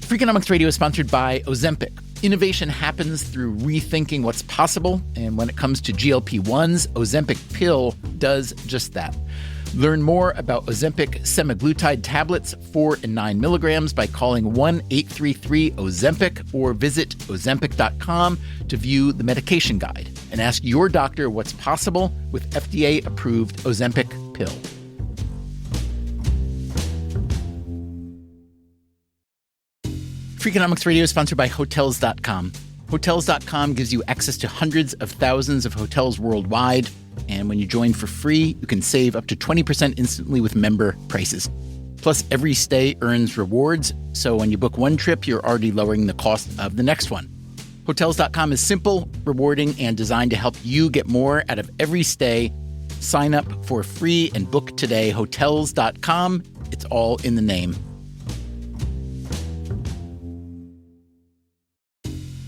Freakonomics Radio is sponsored by Ozempic. Innovation happens through rethinking what's possible, and when it comes to GLP-1s, Ozempic pill does just that. Learn more about Ozempic semaglutide tablets, 4 and 9 milligrams, by calling 1-833-OZEMPIC or visit Ozempic.com to view the medication guide and ask your doctor what's possible with FDA-approved Ozempic pill. Freakonomics Radio is sponsored by Hotels.com. Hotels.com gives you access to hundreds of thousands of hotels worldwide, and when you join for free, you can save up to 20% instantly with member prices. Plus, every stay earns rewards, so when you book one trip, you're already lowering the cost of the next one. Hotels.com is simple, rewarding, and designed to help you get more out of every stay. Sign up for free and book today. Hotels.com. It's all in the name.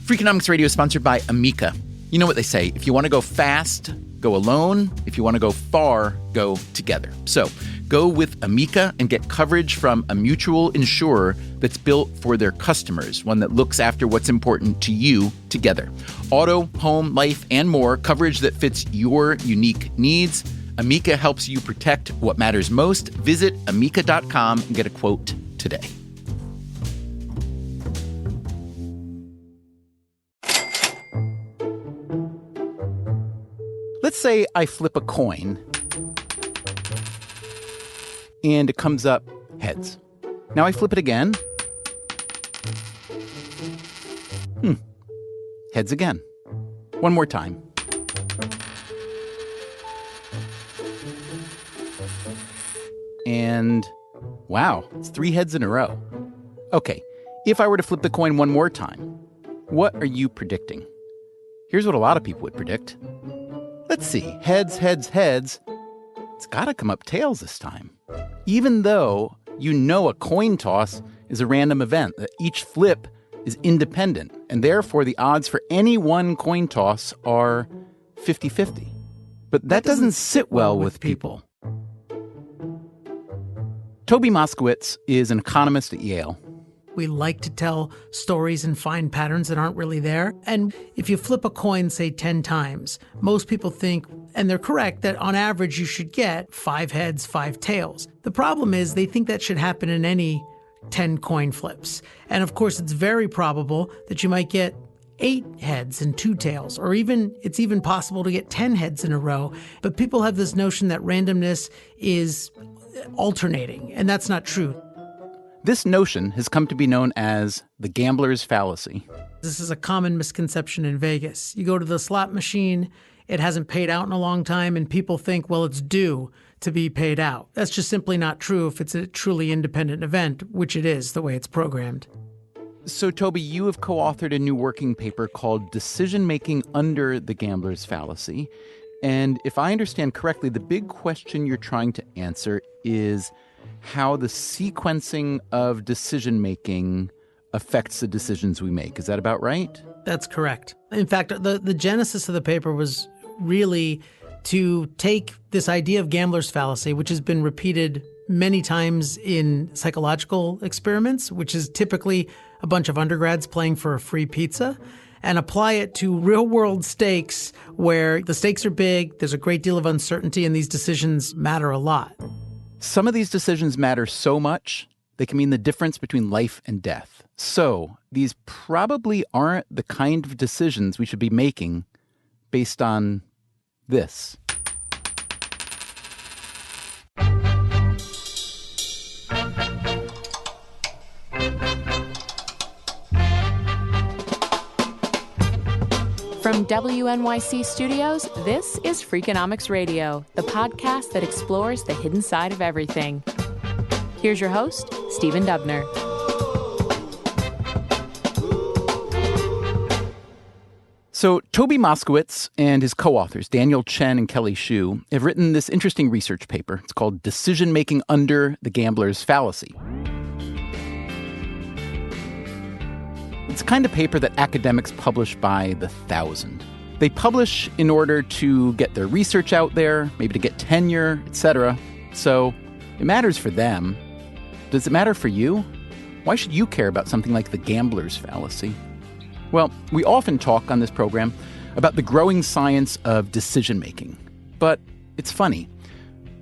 Freakonomics Radio is sponsored by Amica. You know what they say, if you want to go fast, go alone. If you want to go far, go together. So go with Amica and get coverage from a mutual insurer that's built for their customers, one that looks after what's important to you together. Auto, home, life, and more, coverage that fits your unique needs. Amica helps you protect what matters most. Visit Amica.com and get a quote today. Let's say I flip a coin and it comes up heads. Now I flip it again. Heads again. One more time. And wow, it's 3 heads in a row. Okay, if I were to flip the coin one more time, what are you predicting? Here's what a lot of people would predict. Let's see, heads, heads, heads. It's got to come up tails this time. Even though you know a coin toss is a random event, that each flip is independent, and therefore the odds for any one coin toss are 50-50. But that doesn't sit well with people. Toby Moskowitz is an economist at Yale. We like to tell stories and find patterns that aren't really there. And if you flip a coin, say 10 times, most people think, and they're correct, that on average you should get 5 heads, 5 tails. The problem is they think that should happen in any 10 coin flips. And of course, it's very probable that you might get 8 heads and 2 tails, or it's even possible to get 10 heads in a row. But people have this notion that randomness is alternating, and that's not true. This notion has come to be known as the gambler's fallacy. This is a common misconception in Vegas. You go to the slot machine, it hasn't paid out in a long time, and people think, well, it's due to be paid out. That's just simply not true if it's a truly independent event, which it is, the way it's programmed. So, Toby, you have co-authored a new working paper called Decision-Making Under the Gambler's Fallacy. And if I understand correctly, the big question you're trying to answer is how the sequencing of decision-making affects the decisions we make. Is that about right? That's correct. In fact, the genesis of the paper was really to take this idea of gambler's fallacy, which has been repeated many times in psychological experiments, which is typically a bunch of undergrads playing for a free pizza, and apply it to real-world stakes where the stakes are big, there's a great deal of uncertainty, and these decisions matter a lot. Some of these decisions matter so much, they can mean the difference between life and death. So these probably aren't the kind of decisions we should be making based on this. From WNYC Studios, this is Freakonomics Radio, the podcast that explores the hidden side of everything. Here's your host, Stephen Dubner. So Toby Moskowitz and his co-authors, Daniel Chen and Kelly Xu, have written this interesting research paper. It's called Decision-Making Under the Gambler's Fallacy. It's the kind of paper that academics publish by the thousand. They publish in order to get their research out there, maybe to get tenure, etc. So it matters for them. Does it matter for you? Why should you care about something like the gambler's fallacy? Well, we often talk on this program about the growing science of decision-making. But it's funny.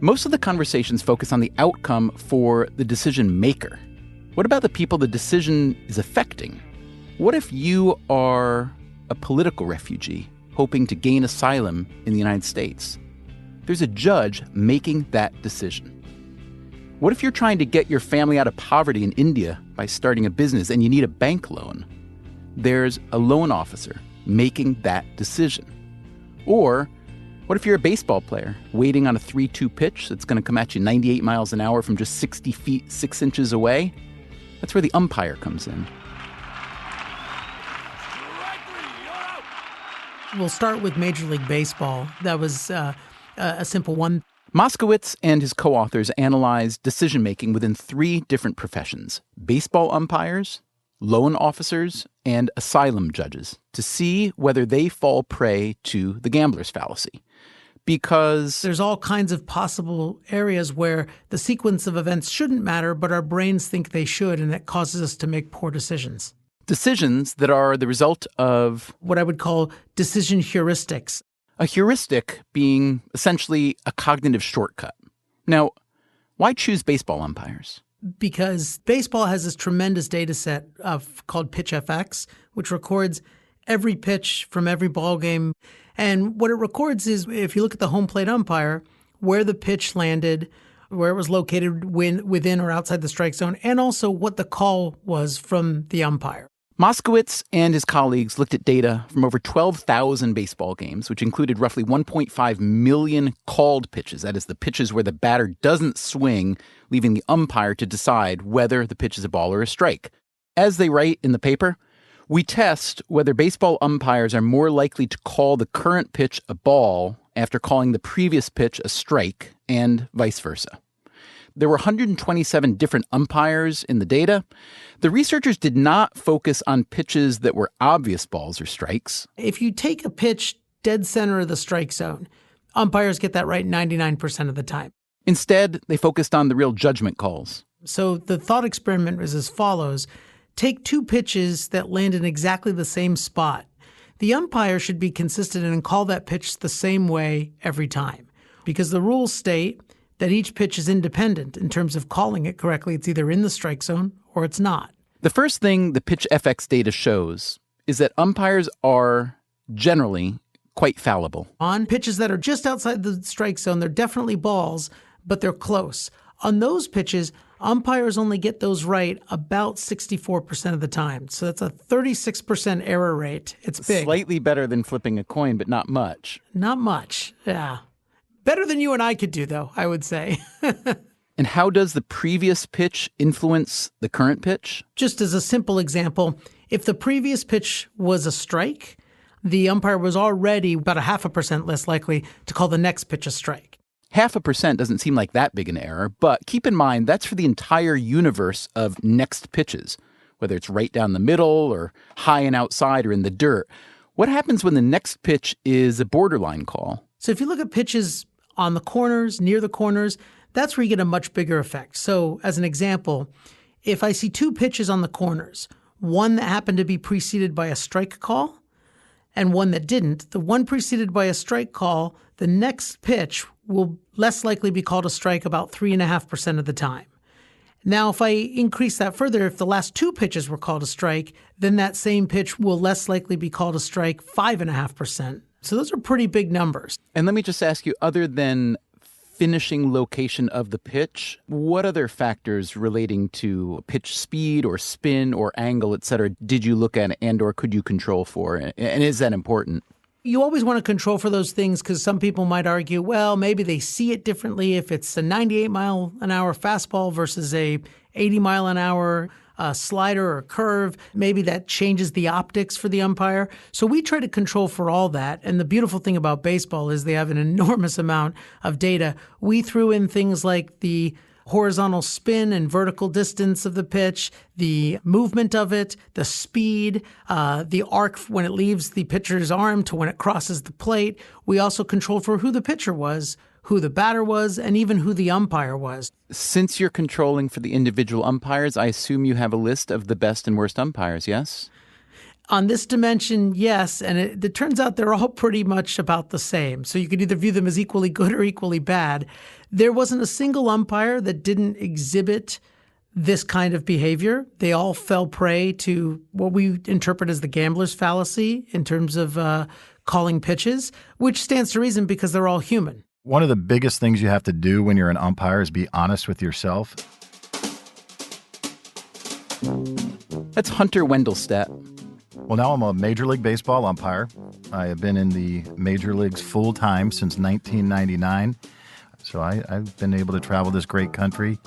Most of the conversations focus on the outcome for the decision maker. What about the people the decision is affecting? What if you are a political refugee hoping to gain asylum in the United States? There's a judge making that decision. What if you're trying to get your family out of poverty in India by starting a business and you need a bank loan? There's a loan officer making that decision. Or what if you're a baseball player waiting on a 3-2 pitch that's going to come at you 98 miles an hour from just 60 feet, 6 inches away? That's where the umpire comes in. We'll start with Major League Baseball. That was a simple one. Moskowitz and his co-authors analyzed decision-making within 3 different professions: baseball umpires, loan officers, and asylum judges, to see whether they fall prey to the gambler's fallacy. Because there's all kinds of possible areas where the sequence of events shouldn't matter, but our brains think they should, and that causes us to make poor decisions. Decisions that are the result of what I would call decision heuristics. A heuristic being essentially a cognitive shortcut. Now, why choose baseball umpires? Because baseball has this tremendous data set called PitchFX, which records every pitch from every ball game. And what it records is, if you look at the home plate umpire, where the pitch landed, where it was located within or outside the strike zone, and also what the call was from the umpire. Moskowitz and his colleagues looked at data from over 12,000 baseball games, which included roughly 1.5 million called pitches. That is, the pitches where the batter doesn't swing, leaving the umpire to decide whether the pitch is a ball or a strike. As they write in the paper, we test whether baseball umpires are more likely to call the current pitch a ball after calling the previous pitch a strike, and vice versa. There were 127 different umpires in the data. The researchers did not focus on pitches that were obvious balls or strikes. If you take a pitch dead center of the strike zone, umpires get that right 99% of the time. Instead, they focused on the real judgment calls. So the thought experiment was as follows. Take 2 pitches that land in exactly the same spot. The umpire should be consistent and call that pitch the same way every time, because the rules state that each pitch is independent in terms of calling it correctly. It's either in the strike zone or it's not. The first thing the PitchFX data shows is that umpires are generally quite fallible. On pitches that are just outside the strike zone, they're definitely balls, but they're close. On those pitches, umpires only get those right about 64% of the time. So that's a 36% error rate. It's big. Slightly better than flipping a coin, but not much. Not much, yeah. Better than you and I could do, though, I would say. And how does the previous pitch influence the current pitch? Just as a simple example, if the previous pitch was a strike, the umpire was already about 0.5% less likely to call the next pitch a strike. 0.5% doesn't seem like that big an error, but keep in mind that's for the entire universe of next pitches, whether it's right down the middle or high and outside or in the dirt. What happens when the next pitch is a borderline call? So if you look at pitches on the corners, near the corners, that's where you get a much bigger effect. So as an example, if I see 2 pitches on the corners, one that happened to be preceded by a strike call and one that didn't, the one preceded by a strike call, the next pitch will less likely be called a strike about 3.5% of the time. Now, if I increase that further, if the last 2 pitches were called a strike, then that same pitch will less likely be called a strike 5.5%. So those are pretty big numbers. And let me just ask you, other than finishing location of the pitch, what other factors relating to pitch speed or spin or angle, et cetera, did you look at and or could you control for? And is that important? You always want to control for those things because some people might argue, well, maybe they see it differently if it's a 98-mile-an-hour fastball versus a 80-mile-an-hour slider or curve. Maybe that changes the optics for the umpire. So we try to control for all that. And the beautiful thing about baseball is they have an enormous amount of data. We threw in things like the horizontal spin and vertical distance of the pitch, the movement of it, the speed, the arc when it leaves the pitcher's arm to when it crosses the plate. We also controlled for who the pitcher was, who the batter was, and even who the umpire was. Since you're controlling for the individual umpires, I assume you have a list of the best and worst umpires, yes? On this dimension, yes, and it turns out they're all pretty much about the same. So you could either view them as equally good or equally bad. There wasn't a single umpire that didn't exhibit this kind of behavior. They all fell prey to what we interpret as the gambler's fallacy in terms of calling pitches, which stands to reason because they're all human. One of the biggest things you have to do when you're an umpire is be honest with yourself. That's Hunter Wendelstedt. Well, now I'm a Major League Baseball umpire. I have been in the Major Leagues full-time since 1999. So I've been able to travel this great country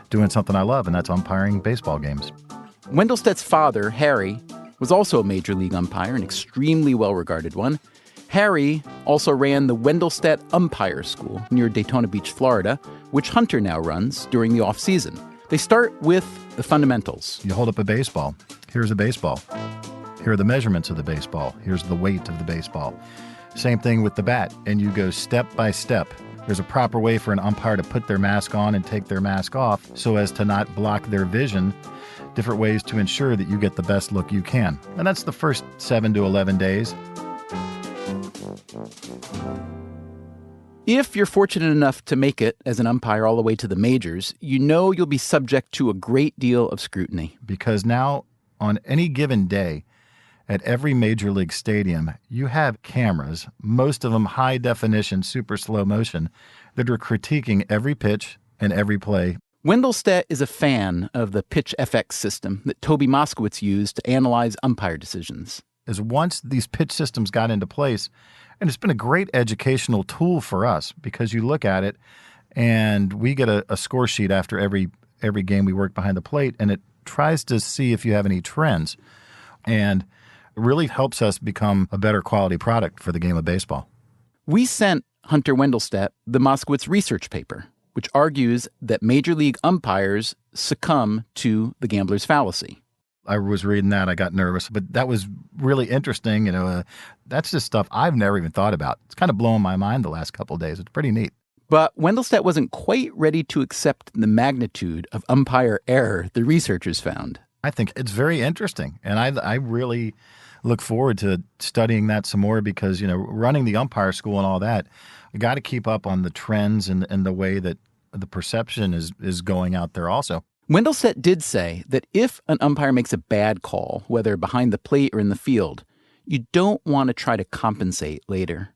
doing something I love, and that's umpiring baseball games. Wendelstedt's father, Harry, was also a Major League umpire, an extremely well-regarded one. Harry also ran the Wendelstedt Umpire School near Daytona Beach, Florida, which Hunter now runs during the off-season. They start with the fundamentals. You hold up a baseball. Here's a baseball. Here are the measurements of the baseball. Here's the weight of the baseball. Same thing with the bat, and you go step by step. There's a proper way for an umpire to put their mask on and take their mask off so as to not block their vision. Different ways to ensure that you get the best look you can. And that's the first 7 to 11 days. If you're fortunate enough to make it as an umpire all the way to the majors, you know you'll be subject to a great deal of scrutiny. Because now, on any given day, at every Major League stadium, you have cameras, most of them high definition, super slow motion, that are critiquing every pitch and every play. Wendelstedt is a fan of the Pitch FX system that Toby Moskowitz used to analyze umpire decisions. Is once these pitch systems got into place, and it's been a great educational tool for us because you look at it and we get a score sheet after every game we work behind the plate, and it tries to see if you have any trends. And it really helps us become a better quality product for the game of baseball. We sent Hunter Wendelstedt the Moskowitz research paper, which argues that Major League umpires succumb to the gambler's fallacy. I was reading that. I got nervous, but that was really interesting. That's just stuff I've never even thought about. It's kind of blowing my mind the last couple of days. It's pretty neat. But Wendelstedt wasn't quite ready to accept the magnitude of umpire error the researchers found. I think it's very interesting, and I really look forward to studying that some more because, running the umpire school and all that, you got to keep up on the trends and the way that the perception is going out there also. Wendelstedt did say that if an umpire makes a bad call, whether behind the plate or in the field, you don't want to try to compensate later.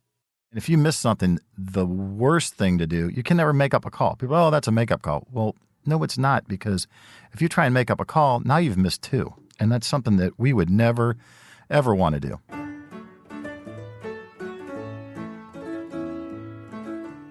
And if you miss something, the worst thing to do, you can never make up a call. People, oh, that's a makeup call. Well, no, it's not, because if you try and make up a call, now you've missed two. And that's something that we would never, ever want to do.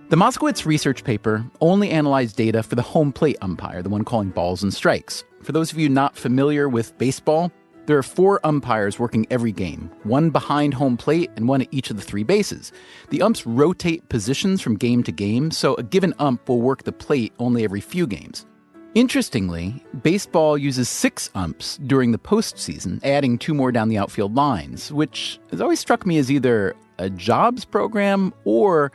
The Moskowitz research paper only analyzed data for the home plate umpire, the one calling balls and strikes. For those of you not familiar with baseball, there are 4 umpires working every game, one behind home plate and one at each of the 3 bases. The umps rotate positions from game to game, so a given ump will work the plate only every few games. Interestingly, baseball uses 6 umps during the postseason, adding 2 more down the outfield lines, which has always struck me as either a jobs program or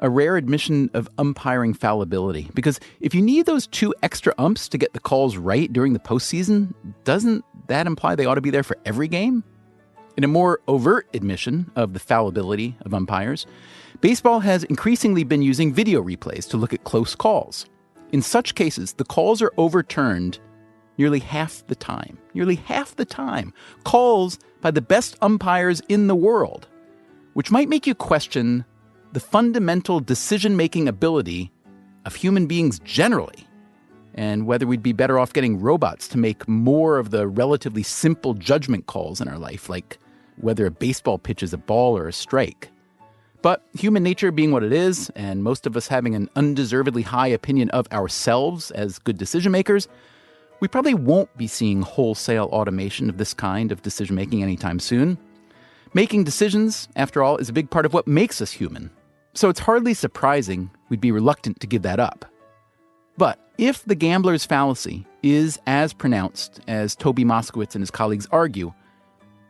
a rare admission of umpiring fallibility. Because if you need those 2 extra umps to get the calls right during the postseason, doesn't that imply they ought to be there for every game? In a more overt admission of the fallibility of umpires, baseball has increasingly been using video replays to look at close calls. In such cases, the calls are overturned nearly half the time. Nearly half the time. Calls by the best umpires in the world, which might make you question the fundamental decision-making ability of human beings generally, and whether we'd be better off getting robots to make more of the relatively simple judgment calls in our life, like whether a baseball pitch is a ball or a strike. But human nature being what it is, and most of us having an undeservedly high opinion of ourselves as good decision-makers, we probably won't be seeing wholesale automation of this kind of decision-making anytime soon. Making decisions, after all, is a big part of what makes us human. So it's hardly surprising we'd be reluctant to give that up. But if the gambler's fallacy is as pronounced as Toby Moskowitz and his colleagues argue,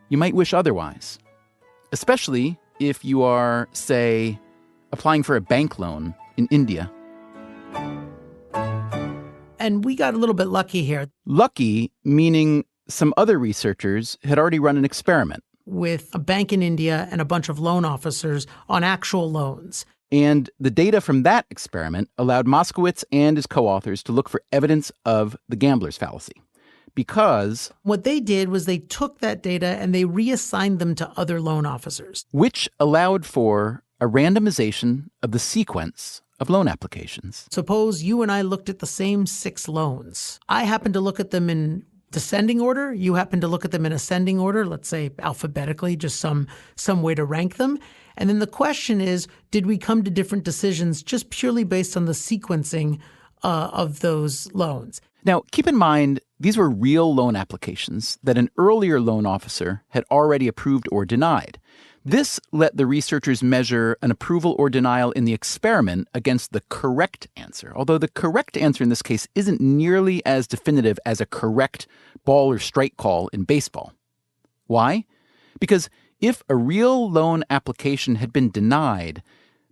you might wish otherwise. Especially if you are, say, applying for a bank loan in India. And we got a little bit lucky here. Lucky, meaning some other researchers had already run an experiment. With a bank in India and a bunch of loan officers on actual loans. And the data from that experiment allowed Moskowitz and his co-authors to look for evidence of the gambler's fallacy. Because what they did was they took that data and they reassigned them to other loan officers. Which allowed for a randomization of the sequence of loan applications. Suppose you and I looked at the same 6 loans. I happen to look at them in descending order. You happen to look at them in ascending order, let's say alphabetically, just some way to rank them. And then the question is, did we come to different decisions just purely based on the sequencing of those loans? Now, keep in mind, these were real loan applications that an earlier loan officer had already approved or denied. This let the researchers measure an approval or denial in the experiment against the correct answer, although the correct answer in this case isn't nearly as definitive as a correct ball or strike call in baseball. Why? Because if a real loan application had been denied,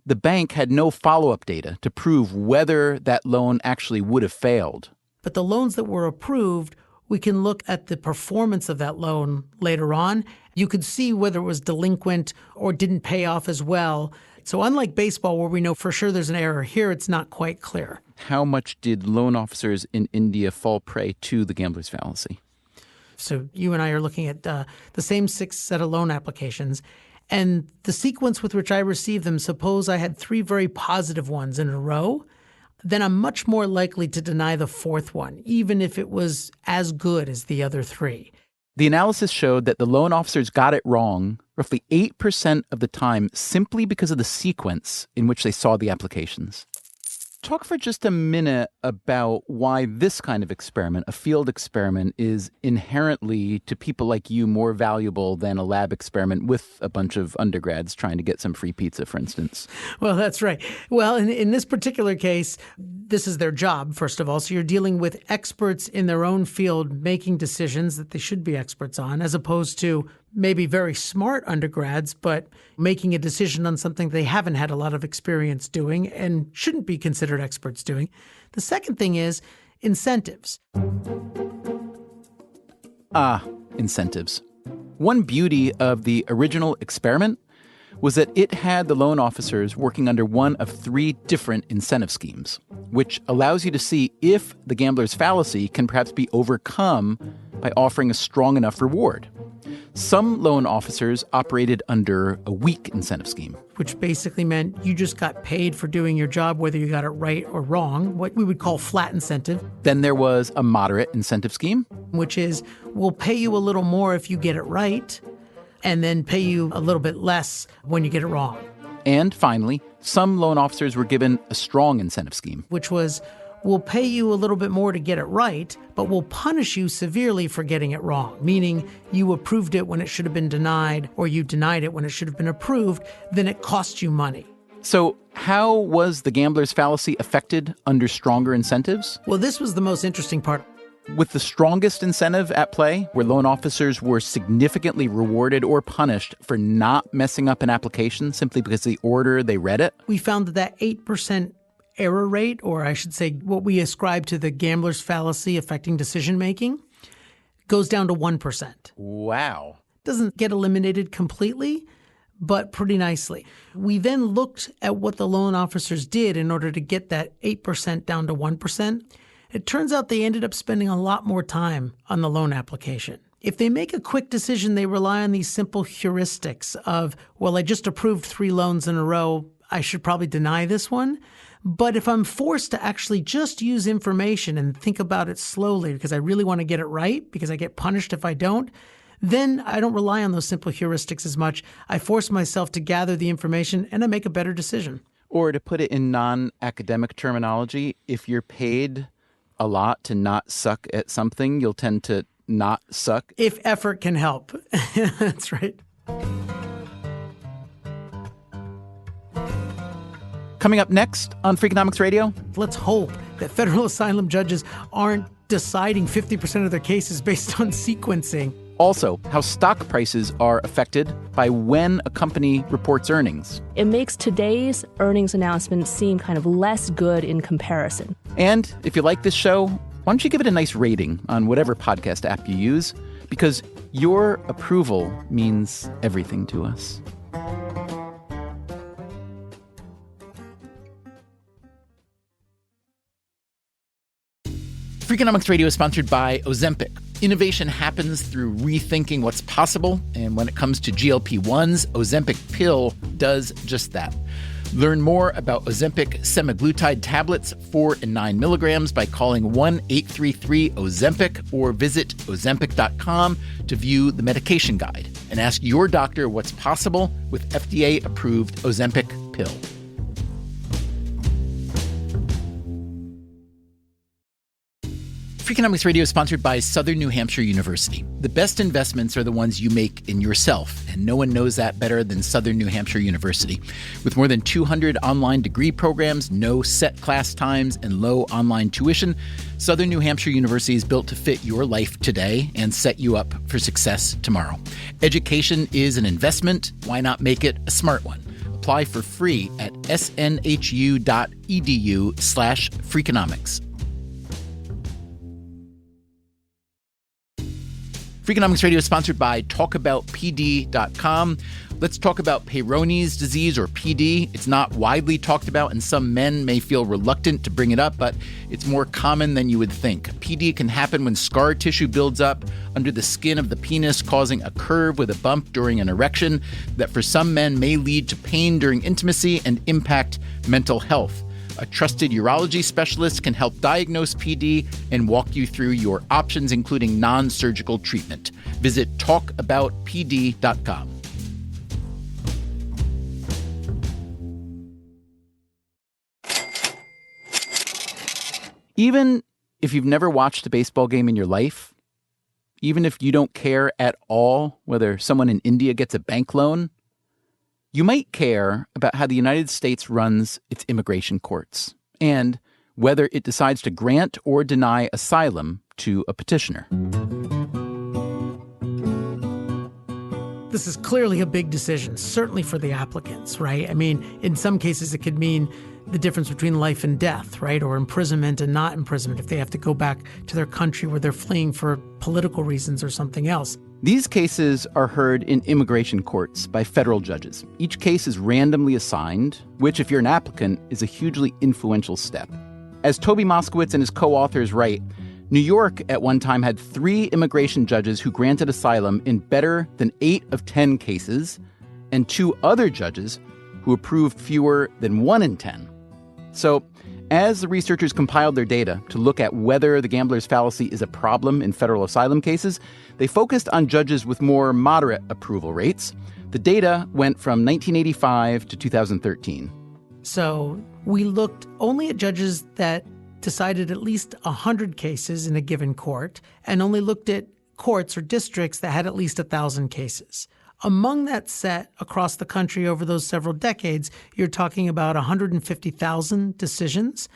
the bank had no follow-up data to prove whether that loan actually would have failed. But the loans that were approved, we can look at the performance of that loan later on. You could see whether it was delinquent or didn't pay off as well. So unlike baseball, where we know for sure there's an error, here it's not quite clear. How much did loan officers in India fall prey to the gambler's fallacy? So you and I are looking at the same 6 set of loan applications. And the sequence with which I received them, suppose I had 3 very positive ones in a row, then I'm much more likely to deny the 4th one, even if it was as good as the other 3. The analysis showed that the loan officers got it wrong roughly 8% of the time simply because of the sequence in which they saw the applications. Talk for just a minute about why this kind of experiment, a field experiment, is inherently, to people like you, more valuable than a lab experiment with a bunch of undergrads trying to get some free pizza, for instance. Well, that's right. Well, in this particular case, this is their job, first of all. So you're dealing with experts in their own field making decisions that they should be experts on, as opposed to maybe very smart undergrads, but making a decision on something they haven't had a lot of experience doing and shouldn't be considered experts doing. The second thing is incentives. Incentives. One beauty of the original experiment was that it had the loan officers working under one of 3 different incentive schemes, which allows you to see if the gambler's fallacy can perhaps be overcome by offering a strong enough reward. Some loan officers operated under a weak incentive scheme. Which basically meant you just got paid for doing your job, whether you got it right or wrong, what we would call flat incentive. Then there was a moderate incentive scheme. Which is, we'll pay you a little more if you get it right, and then pay you a little bit less when you get it wrong. And finally, some loan officers were given a strong incentive scheme. Which was, we'll pay you a little bit more to get it right, but we'll punish you severely for getting it wrong, meaning you approved it when it should have been denied, or you denied it when it should have been approved, then it cost you money. So how was the gambler's fallacy affected under stronger incentives? Well, this was the most interesting part. With the strongest incentive at play, where loan officers were significantly rewarded or punished for not messing up an application simply because of the order they read it, we found that 8% error rate, or I should say what we ascribe to the gambler's fallacy affecting decision-making, goes down to 1%. Wow. Doesn't get eliminated completely, but pretty nicely. We then looked at what the loan officers did in order to get that 8% down to 1%. It turns out they ended up spending a lot more time on the loan application. If they make a quick decision, they rely on these simple heuristics of, well, I just approved 3 loans in a row, I should probably deny this one. But if I'm forced to actually just use information and think about it slowly because I really want to get it right, because I get punished if I don't, then I don't rely on those simple heuristics as much. I force myself to gather the information and I make a better decision. Or to put it in non-academic terminology, if you're paid a lot to not suck at something, you'll tend to not suck. If effort can help. That's right. Coming up next on Freakonomics Radio. Let's hope that federal asylum judges aren't deciding 50% of their cases based on sequencing. Also, how stock prices are affected by when a company reports earnings. It makes today's earnings announcement seem kind of less good in comparison. And if you like this show, why don't you give it a nice rating on whatever podcast app you use? Because your approval means everything to us. Freakonomics Radio is sponsored by Ozempic. Innovation happens through rethinking what's possible, and when it comes to GLP-1s, Ozempic pill does just that. Learn more about Ozempic semaglutide tablets, 4 and 9 milligrams, by calling 1-833-OZEMPIC or visit Ozempic.com to view the medication guide and ask your doctor what's possible with FDA-approved Ozempic pill. Freakonomics Radio is sponsored by Southern New Hampshire University. The best investments are the ones you make in yourself, and no one knows that better than Southern New Hampshire University. With more than 200 online degree programs, no set class times, and low online tuition, Southern New Hampshire University is built to fit your life today and set you up for success tomorrow. Education is an investment. Why not make it a smart one? Apply for free at snhu.edu/Freakonomics. Freakonomics Radio is sponsored by TalkAboutPD.com. Let's talk about Peyronie's disease, or PD. It's not widely talked about, and some men may feel reluctant to bring it up, but it's more common than you would think. PD can happen when scar tissue builds up under the skin of the penis, causing a curve with a bump during an erection that for some men may lead to pain during intimacy and impact mental health. A trusted urology specialist can help diagnose PD and walk you through your options, including non-surgical treatment. Visit talkaboutpd.com. Even if you've never watched a baseball game in your life, even if you don't care at all whether someone in India gets a bank loan, you might care about how the United States runs its immigration courts and whether it decides to grant or deny asylum to a petitioner. This is clearly a big decision, certainly for the applicants, right? I mean, in some cases, it could mean the difference between life and death, right? Or imprisonment and not imprisonment if they have to go back to their country where they're fleeing for political reasons or something else. These cases are heard in immigration courts by federal judges. Each case is randomly assigned, which, if you're an applicant, is a hugely influential step. As Toby Moskowitz and his co-authors write, New York at one time had 3 immigration judges who granted asylum in better than 8 of 10 cases, and 2 other judges who approved fewer than 1 in 10. So, as the researchers compiled their data to look at whether the gambler's fallacy is a problem in federal asylum cases, they focused on judges with more moderate approval rates. The data went from 1985 to 2013. So we looked only at judges that decided at least 100 cases in a given court, and only looked at courts or districts that had at least 1,000 cases. Among that set across the country over those several decades, you're talking about 150,000 decisions,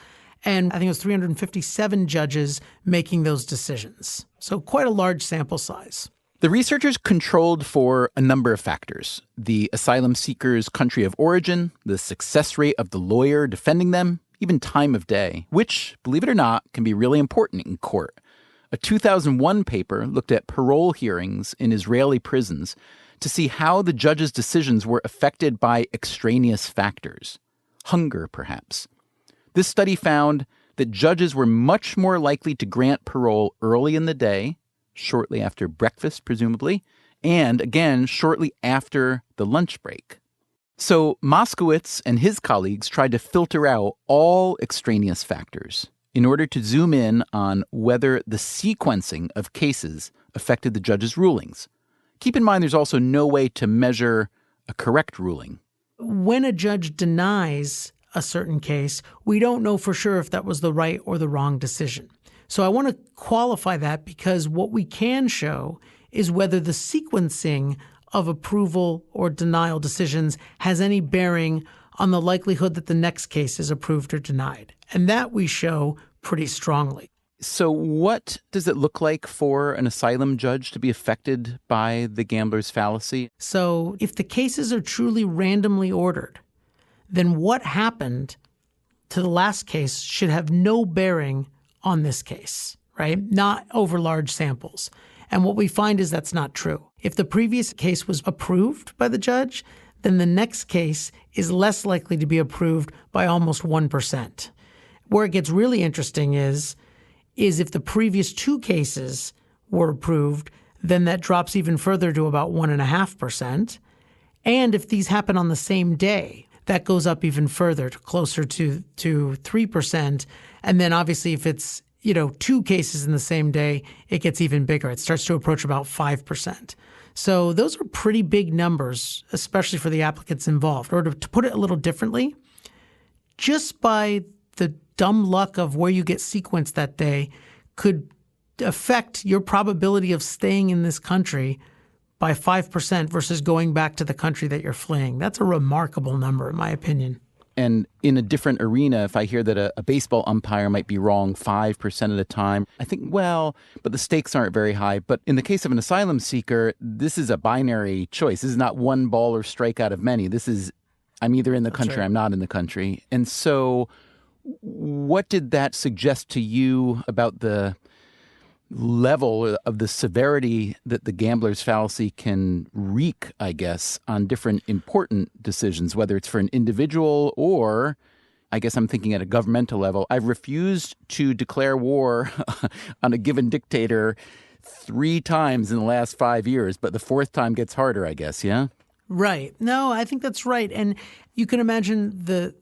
and I think it was 357 judges making those decisions. So quite a large sample size. The researchers controlled for a number of factors: the asylum seeker's country of origin, the success rate of the lawyer defending them, even time of day, which, believe it or not, can be really important in court. A 2001 paper looked at parole hearings in Israeli prisons to see how the judges' decisions were affected by extraneous factors. Hunger, perhaps. This study found that judges were much more likely to grant parole early in the day, shortly after breakfast, presumably, and again, shortly after the lunch break. So Moskowitz and his colleagues tried to filter out all extraneous factors in order to zoom in on whether the sequencing of cases affected the judge's rulings. Keep in mind, there's also no way to measure a correct ruling. When a judge denies a certain case, we don't know for sure if that was the right or the wrong decision. So I want to qualify that, because what we can show is whether the sequencing of approval or denial decisions has any bearing on the likelihood that the next case is approved or denied. And that we show pretty strongly. So what does it look like for an asylum judge to be affected by the gambler's fallacy? So if the cases are truly randomly ordered, then what happened to the last case should have no bearing on this case, right? Not over large samples. And what we find is that's not true. If the previous case was approved by the judge, then the next case is less likely to be approved by almost 1%. Where it gets really interesting is if the previous two cases were approved, then that drops even further to about 1.5%. And if these happen on the same day, that goes up even further to closer to 3%. And then obviously if it's, two cases in the same day, it gets even bigger. It starts to approach about 5%. So those are pretty big numbers, especially for the applicants involved. Or to put it a little differently, just by the dumb luck of where you get sequenced that day could affect your probability of staying in this country by 5% versus going back to the country that you're fleeing. That's a remarkable number, in my opinion. And in a different arena, if I hear that a baseball umpire might be wrong 5% of the time, I think, well, but the stakes aren't very high. But in the case of an asylum seeker, this is a binary choice. This is not one ball or strike out of many. This is, I'm either in the country, I'm not in the country. And so what did that suggest to you about the level of the severity that the gambler's fallacy can wreak, I guess, on different important decisions, whether it's for an individual or, I guess I'm thinking at a governmental level. I've refused to declare war on a given dictator 3 times in the last 5 years, but the 4th time gets harder, I guess, yeah? Right. No, I think that's right. And you can imagine the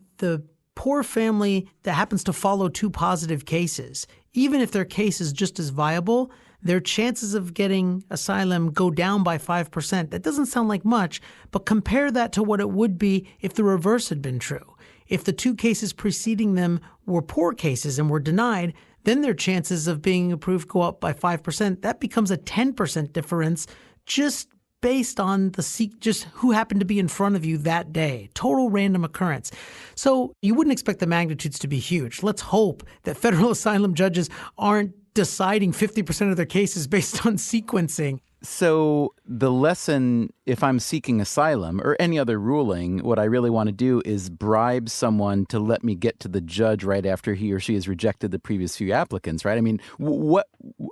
poor family that happens to follow 2 positive cases. Even if their case is just as viable, their chances of getting asylum go down by 5%. That doesn't sound like much, but compare that to what it would be if the reverse had been true. If the 2 cases preceding them were poor cases and were denied, then their chances of being approved go up by 5%. That becomes a 10% difference just based on just who happened to be in front of you that day. Total random occurrence. So you wouldn't expect the magnitudes to be huge. Let's hope that federal asylum judges aren't deciding 50% of their cases based on sequencing. So the lesson, if I'm seeking asylum or any other ruling, what I really want to do is bribe someone to let me get to the judge right after he or she has rejected the previous few applicants, right? I mean, what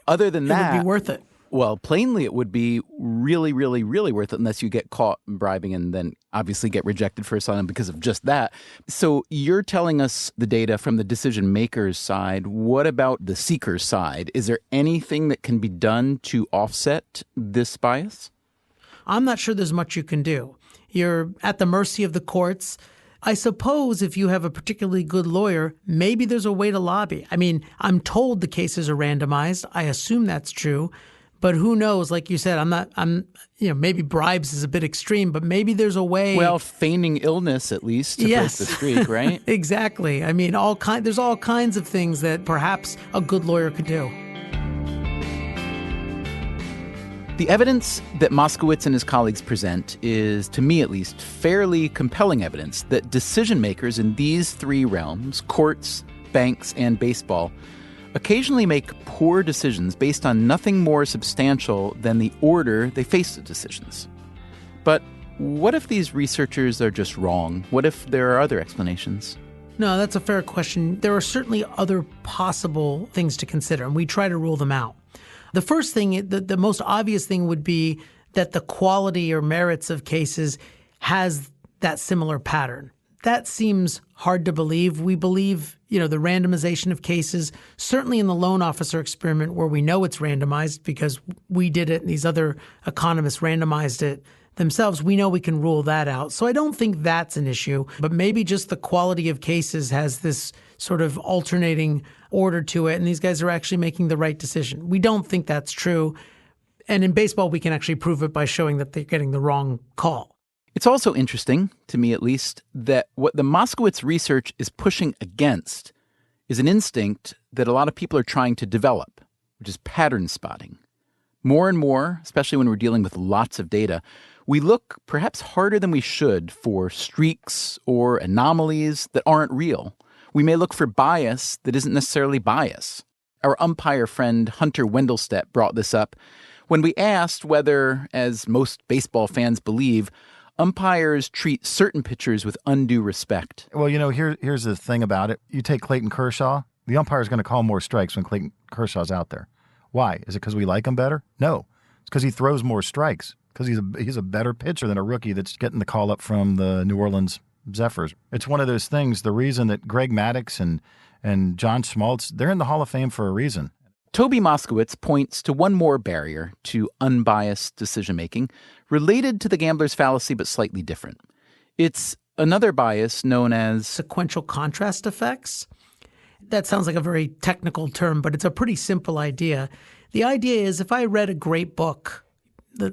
other than that? It would be worth it. Well, plainly, it would be really, really, really worth it unless you get caught bribing and then obviously get rejected for asylum because of just that. So you're telling us the data from the decision maker's side. What about the seeker's side? Is there anything that can be done to offset this bias? I'm not sure there's much you can do. You're at the mercy of the courts. I suppose if you have a particularly good lawyer, maybe there's a way to lobby. I mean, I'm told the cases are randomized. I assume that's true. But who knows? Like you said, maybe bribes is a bit extreme, but maybe there's a way. Well, feigning illness, at least, to break the streak, right? Exactly. I mean, there's all kinds of things that perhaps a good lawyer could do. The evidence that Moskowitz and his colleagues present is, to me at least, fairly compelling evidence that decision makers in these 3 realms, courts, banks, and baseball, occasionally make poor decisions based on nothing more substantial than the order they face the decisions. But what if these researchers are just wrong? What if there are other explanations? No, that's a fair question. There are certainly other possible things to consider, and we try to rule them out. The first thing, the most obvious thing would be that the quality or merits of cases has that similar pattern. That seems hard to believe. We believe, the randomization of cases, certainly in the loan officer experiment where we know it's randomized because we did it and these other economists randomized it themselves, we know we can rule that out. So I don't think that's an issue, but maybe just the quality of cases has this sort of alternating order to it, and these guys are actually making the right decision. We don't think that's true. And in baseball, we can actually prove it by showing that they're getting the wrong call. It's also interesting, to me at least, that what the Moskowitz research is pushing against is an instinct that a lot of people are trying to develop, which is pattern spotting. More and more, especially when we're dealing with lots of data, we look perhaps harder than we should for streaks or anomalies that aren't real. We may look for bias that isn't necessarily bias. Our umpire friend Hunter Wendelstedt brought this up when we asked whether, as most baseball fans believe, umpires treat certain pitchers with undue respect. Well, here's the thing about it. You take Clayton Kershaw, the umpire is going to call more strikes when Clayton Kershaw's out there. Why? Is it because we like him better? No. It's because he throws more strikes, because he's a better pitcher than a rookie that's getting the call up from the New Orleans Zephyrs. It's one of those things, the reason that Greg Maddux and John Schmaltz, they're in the Hall of Fame for a reason. Toby Moskowitz points to one more barrier to unbiased decision-making related to the gambler's fallacy, but slightly different. It's another bias known as sequential contrast effects. That sounds like a very technical term, but it's a pretty simple idea. The idea is if I read a great book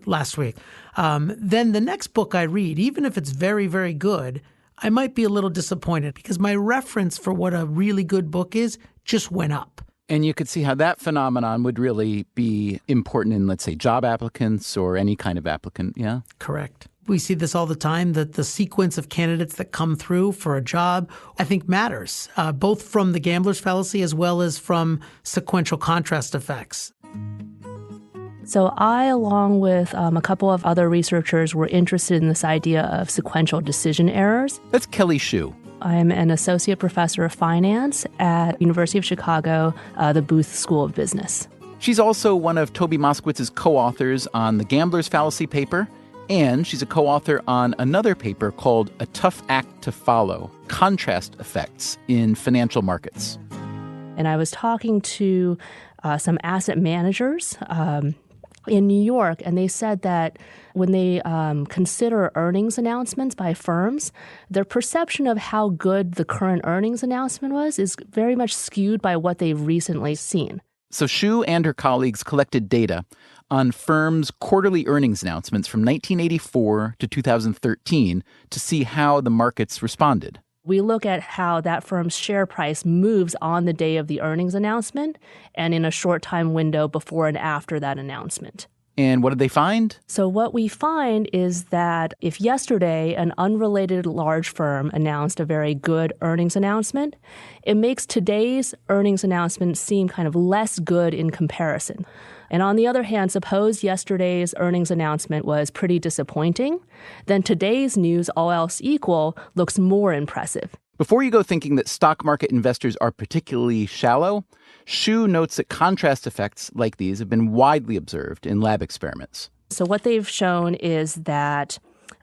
last week, then the next book I read, even if it's very, very good, I might be a little disappointed because my reference for what a really good book is just went up. And you could see how that phenomenon would really be important in, let's say, job applicants or any kind of applicant, yeah? Correct. We see this all the time, that the sequence of candidates that come through for a job, I think matters, both from the gambler's fallacy as well as from sequential contrast effects. So I, along with a couple of other researchers, were interested in this idea of sequential decision errors. That's Kelly Shue. I'm an associate professor of finance at University of Chicago, the Booth School of Business. She's also one of Toby Moskowitz's co-authors on the Gambler's Fallacy paper, and she's a co-author on another paper called A Tough Act to Follow, Contrast Effects in Financial Markets. And I was talking to some asset managers in New York, and they said that when they consider earnings announcements by firms, their perception of how good the current earnings announcement was is very much skewed by what they've recently seen. So Shue and her colleagues collected data on firms' quarterly earnings announcements from 1984 to 2013 to see how the markets responded. We look at how that firm's share price moves on the day of the earnings announcement and in a short time window before and after that announcement. And what did they find? So what we find is that if yesterday an unrelated large firm announced a very good earnings announcement, it makes today's earnings announcement seem kind of less good in comparison. And on the other hand, suppose yesterday's earnings announcement was pretty disappointing, then today's news, all else equal, looks more impressive. Before you go thinking that stock market investors are particularly shallow, Shue notes that contrast effects like these have been widely observed in lab experiments. So what they've shown is that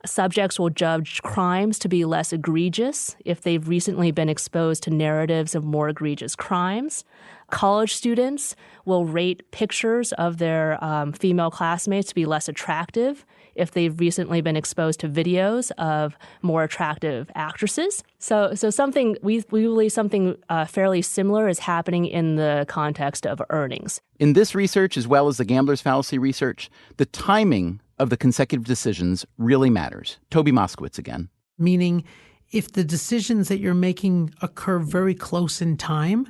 subjects will judge crimes to be less egregious if they've recently been exposed to narratives of more egregious crimes. College students will rate pictures of their female classmates to be less attractive if they've recently been exposed to videos of more attractive actresses. So something we believe something fairly similar is happening in the context of earnings. In this research, as well as the Gambler's Fallacy research, the timing of the consecutive decisions really matters. Toby Moskowitz again. Meaning, if the decisions that you're making occur very close in time,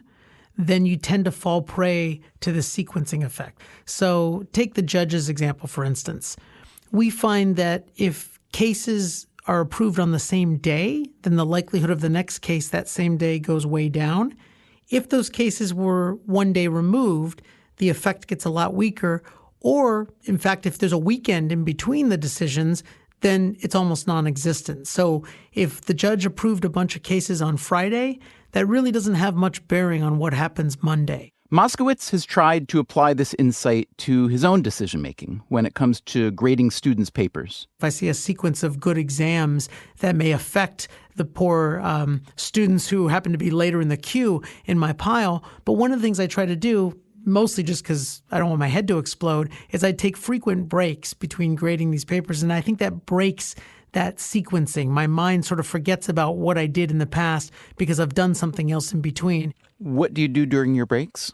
then you tend to fall prey to the sequencing effect. So take the judge's example, for instance. We find that if cases are approved on the same day, then the likelihood of the next case that same day goes way down. If those cases were one day removed, the effect gets a lot weaker. Or, in fact, if there's a weekend in between the decisions, then it's almost non-existent. So if the judge approved a bunch of cases on Friday, that really doesn't have much bearing on what happens Monday. Moskowitz has tried to apply this insight to his own decision-making when it comes to grading students' papers. If I see a sequence of good exams that may affect the poor students who happen to be later in the queue in my pile, but one of the things I try to do, mostly just because I don't want my head to explode, is I take frequent breaks between grading these papers, and I think that breaks that sequencing. My mind sort of forgets about what I did in the past because I've done something else in between. What do you do during your breaks?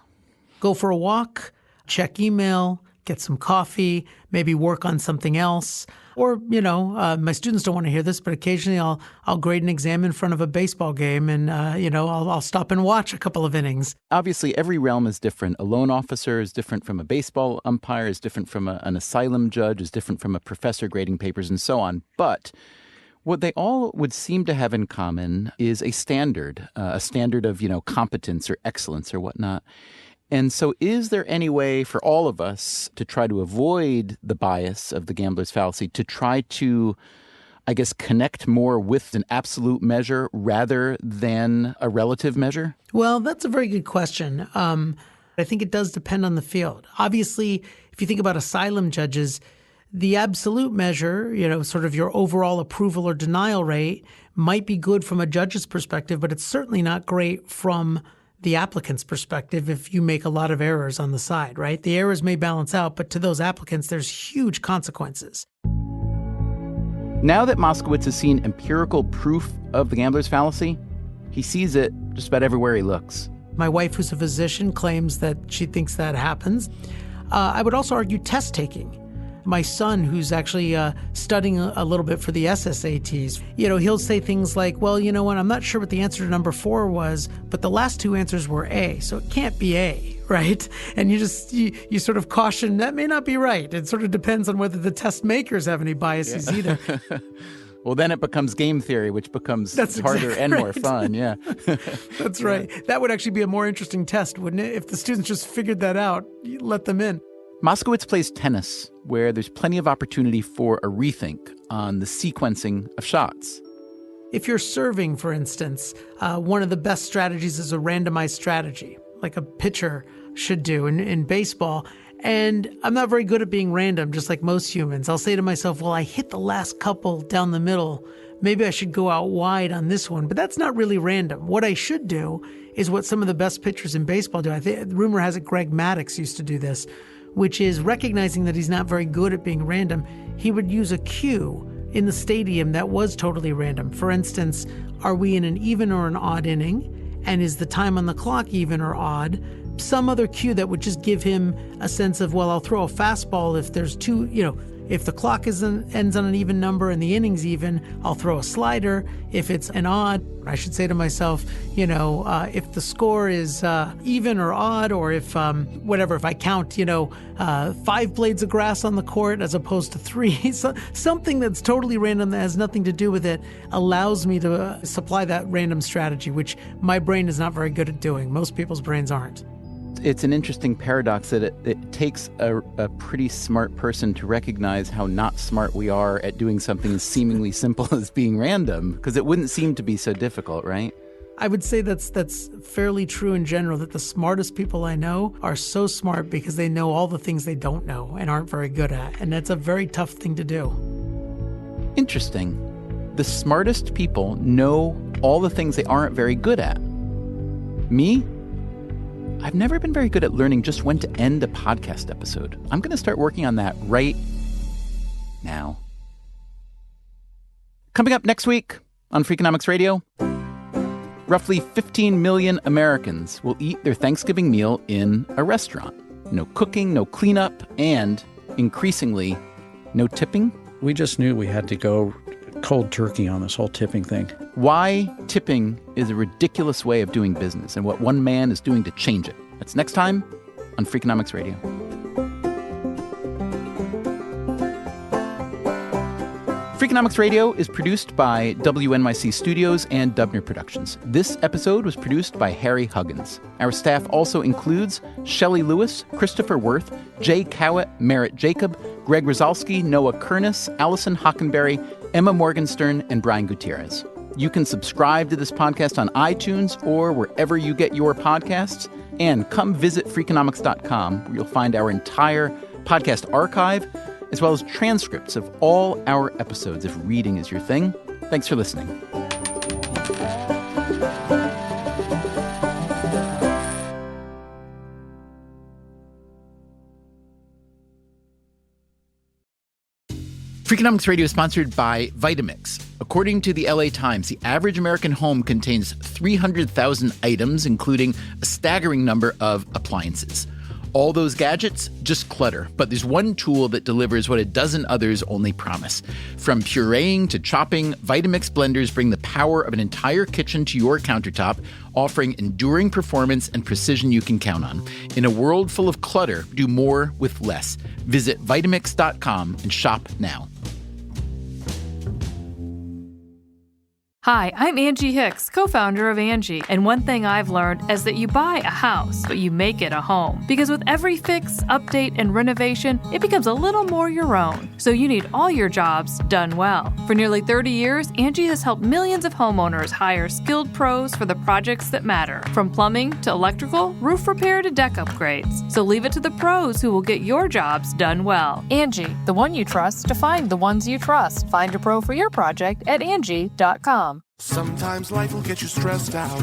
Go for a walk, check email, get some coffee, maybe work on something else. Or, my students don't want to hear this, but occasionally I'll grade an exam in front of a baseball game and, I'll stop and watch a couple of innings. Obviously, every realm is different. A loan officer is different from a baseball umpire, is different from an asylum judge, is different from a professor grading papers, and so on. But what they all would seem to have in common is a standard of, competence or excellence or whatnot. And so is there any way for all of us to try to avoid the bias of the gambler's fallacy, to try to, I guess, connect more with an absolute measure rather than a relative measure? Well, that's a very good question. I think it does depend on the field. Obviously, if you think about asylum judges, the absolute measure, sort of your overall approval or denial rate might be good from a judge's perspective, but it's certainly not great from the applicant's perspective if you make a lot of errors on the side, right? The errors may balance out, but to those applicants, there's huge consequences. Now that Moskowitz has seen empirical proof of the gambler's fallacy, he sees it just about everywhere he looks. My wife, who's a physician, claims that she thinks that happens. I would also argue test taking. My son, who's actually studying a little bit for the SSATs, he'll say things like, well, you know what, I'm not sure what the answer to number 4 was, but the last 2 answers were A, so it can't be A, right? And you sort of caution, that may not be right. It sort of depends on whether the test makers have any biases either. Well, then it becomes game theory, which becomes harder and more fun, yeah. That's right. That would actually be a more interesting test, wouldn't it? If the students just figured that out, you let them in. Moskowitz plays tennis, where there's plenty of opportunity for a rethink on the sequencing of shots. If you're serving, for instance, one of the best strategies is a randomized strategy, like a pitcher should do in baseball. And I'm not very good at being random, just like most humans. I'll say to myself, well, I hit the last couple down the middle. Maybe I should go out wide on this one. But that's not really random. What I should do is what some of the best pitchers in baseball do. I think rumor has it Greg Maddux used to do this, which is recognizing that he's not very good at being random. He would use a cue in the stadium that was totally random. For instance, are we in an even or an odd inning? And is the time on the clock even or odd? Some other cue that would just give him a sense of, well, I'll throw a fastball if there's two, if the clock ends on an even number and the inning's even, I'll throw a slider. If it's an odd, I should say to myself, if the score is even or odd, or if if I count, 5 blades of grass on the court as opposed to 3, so something that's totally random that has nothing to do with it allows me to supply that random strategy, which my brain is not very good at doing. Most people's brains aren't. It's an interesting paradox that it takes a pretty smart person to recognize how not smart we are at doing something as seemingly simple as being random, because it wouldn't seem to be so difficult, right? I would say that's fairly true in general, that the smartest people I know are so smart because they know all the things they don't know and aren't very good at. And that's a very tough thing to do. Interesting. The smartest people know all the things they aren't very good at. Me? I've never been very good at learning just when to end a podcast episode. I'm going to start working on that right now. Coming up next week on Freakonomics Radio, roughly 15 million Americans will eat their Thanksgiving meal in a restaurant. No cooking, no cleanup, and increasingly, no tipping. We just knew we had to go cold turkey on this whole tipping thing. Why tipping is a ridiculous way of doing business and what one man is doing to change it. That's next time on Freakonomics Radio. Freakonomics Radio is produced by WNYC Studios and Dubner Productions. This episode was produced by Harry Huggins. Our staff also includes Shelley Lewis, Christopher Worth, Jay Cowett, Merritt Jacob, Greg Rosalski, Noah Kernis, Allison Hockenberry, Emma Morgenstern, and Brian Gutierrez. You can subscribe to this podcast on iTunes or wherever you get your podcasts. And come visit Freakonomics.com, where you'll find our entire podcast archive, as well as transcripts of all our episodes if reading is your thing. Thanks for listening. Freakonomics Radio is sponsored by Vitamix. According to the LA Times, the average American home contains 300,000 items, including a staggering number of appliances. All those gadgets, just clutter. But there's one tool that delivers what a dozen others only promise. From pureeing to chopping, Vitamix blenders bring the power of an entire kitchen to your countertop, offering enduring performance and precision you can count on. In a world full of clutter, do more with less. Visit Vitamix.com and shop now. Hi, I'm Angie Hicks, co-founder of Angie, and one thing I've learned is that you buy a house, but you make it a home. Because with every fix, update, and renovation, it becomes a little more your own. So you need all your jobs done well. For nearly 30 years, Angie has helped millions of homeowners hire skilled pros for the projects that matter. From plumbing to electrical, roof repair to deck upgrades. So leave it to the pros who will get your jobs done well. Angie, the one you trust to find the ones you trust. Find a pro for your project at Angie.com. Sometimes life will get you stressed out.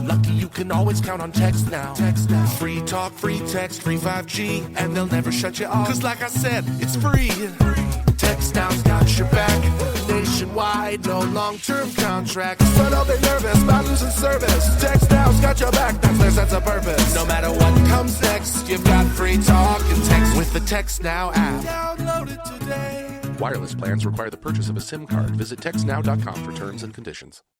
Lucky you can always count on text now. Free talk, free text, free 5G, and they'll never shut you off. Cause like I said, it's free. Text Now's got your back. Nationwide, no long-term contracts. But oh, they're nervous about losing service. Text Now's got your back, that's their sense of purpose. No matter what comes next, you've got free talk and text with the Text Now app. Download it today. Wireless plans require the purchase of a SIM card. Visit textnow.com for terms and conditions.